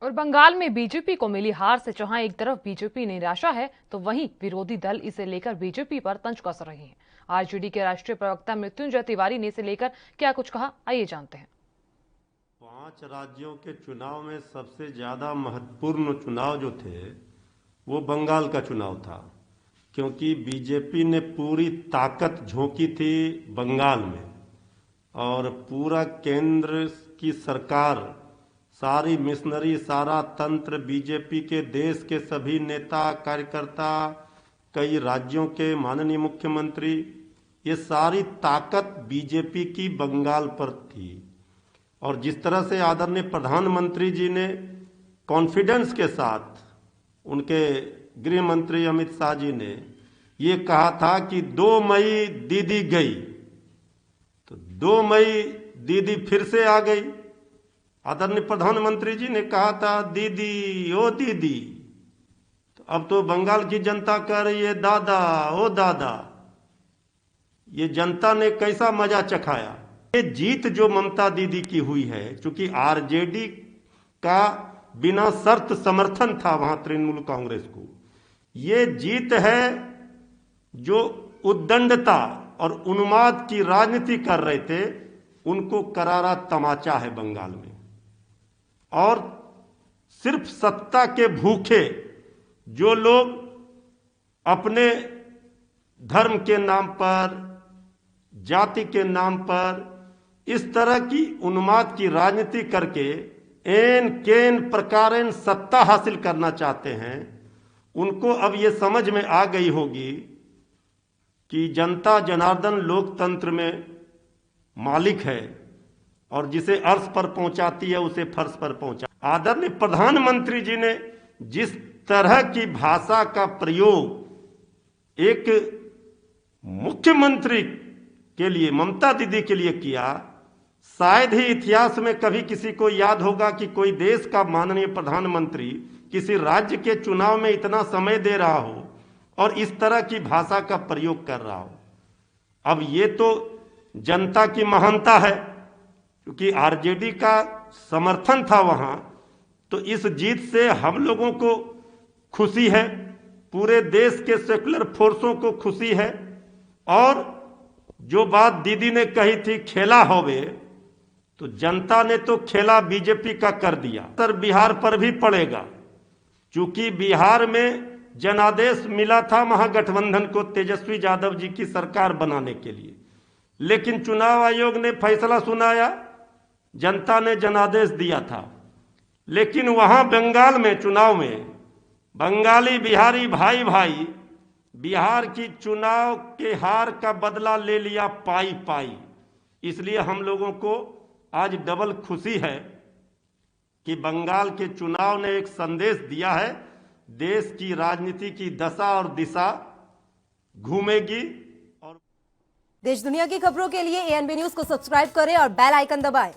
और बंगाल में बीजेपी को मिली हार से जहां एक तरफ बीजेपी निराशा है, तो वहीं विरोधी दल इसे लेकर बीजेपी पर तंज कस रहे हैं। आरजेडी के राष्ट्रीय प्रवक्ता मृत्युंजय तिवारी ने इसे लेकर क्या कुछ कहा, आइए जानते हैं। 5 राज्यों के चुनाव में सबसे ज्यादा महत्वपूर्ण चुनाव जो थे वो बंगाल का चुनाव था, क्योंकि बीजेपी ने पूरी ताकत झोंकी थी बंगाल में और पूरा केंद्र की सरकार, सारी मिशनरी, सारा तंत्र, बीजेपी के देश के सभी नेता कार्यकर्ता, कई राज्यों के माननीय मुख्यमंत्री, ये सारी ताकत बीजेपी की बंगाल पर थी। और जिस तरह से आदरणीय प्रधानमंत्री जी ने कॉन्फिडेंस के साथ, उनके गृह मंत्री अमित शाह जी ने ये कहा था कि 2 मई दीदी गई, तो 2 मई दीदी फिर से आ गई। आदरणीय प्रधानमंत्री जी ने कहा था दीदी ओ दीदी, तो अब तो बंगाल की जनता कह रही है दादा ओ दादा। ये जनता ने कैसा मजा चखाया। ये जीत जो ममता दीदी की हुई है, चूंकि आरजेडी का बिना शर्त समर्थन था वहां तृणमूल कांग्रेस को, ये जीत है जो उद्दंडता और उन्माद की राजनीति कर रहे थे, उनको करारा तमाचा है बंगाल में। और सिर्फ सत्ता के भूखे जो लोग अपने धर्म के नाम पर, जाति के नाम पर इस तरह की उन्माद की राजनीति करके एन केन प्रकारेण सत्ता हासिल करना चाहते हैं, उनको अब ये समझ में आ गई होगी कि जनता जनार्दन लोकतंत्र में मालिक है और जिसे अर्श पर पहुंचाती है उसे फर्श पर पहुंचा। आदरणीय प्रधानमंत्री जी ने जिस तरह की भाषा का प्रयोग एक मुख्यमंत्री के लिए, ममता दीदी के लिए किया, शायद ही इतिहास में कभी किसी को याद होगा कि कोई देश का माननीय प्रधानमंत्री किसी राज्य के चुनाव में इतना समय दे रहा हो और इस तरह की भाषा का प्रयोग कर रहा हो। अब ये तो जनता की महानता है, क्योंकि आरजेडी का समर्थन था वहां, तो इस जीत से हम लोगों को खुशी है, पूरे देश के सेकुलर फोर्सों को खुशी है। और जो बात दीदी ने कही थी खेला होवे, तो जनता ने तो खेला बीजेपी का कर दिया। सर बिहार पर भी पड़ेगा, क्योंकि बिहार में जनादेश मिला था महागठबंधन को तेजस्वी यादव जी की सरकार बनाने के लिए, लेकिन चुनाव आयोग ने फैसला सुनाया, जनता ने जनादेश दिया था। लेकिन वहां बंगाल में चुनाव में बंगाली बिहारी भाई भाई बिहार की चुनाव के हार का बदला ले लिया पाई पाई। इसलिए हम लोगों को आज डबल खुशी है कि बंगाल के चुनाव ने एक संदेश दिया है, देश की राजनीति की दशा और दिशा घूमेगी। और देश दुनिया की खबरों के लिए एएनबी न्यूज को सब्सक्राइब करें और बेल आइकन दबाएं।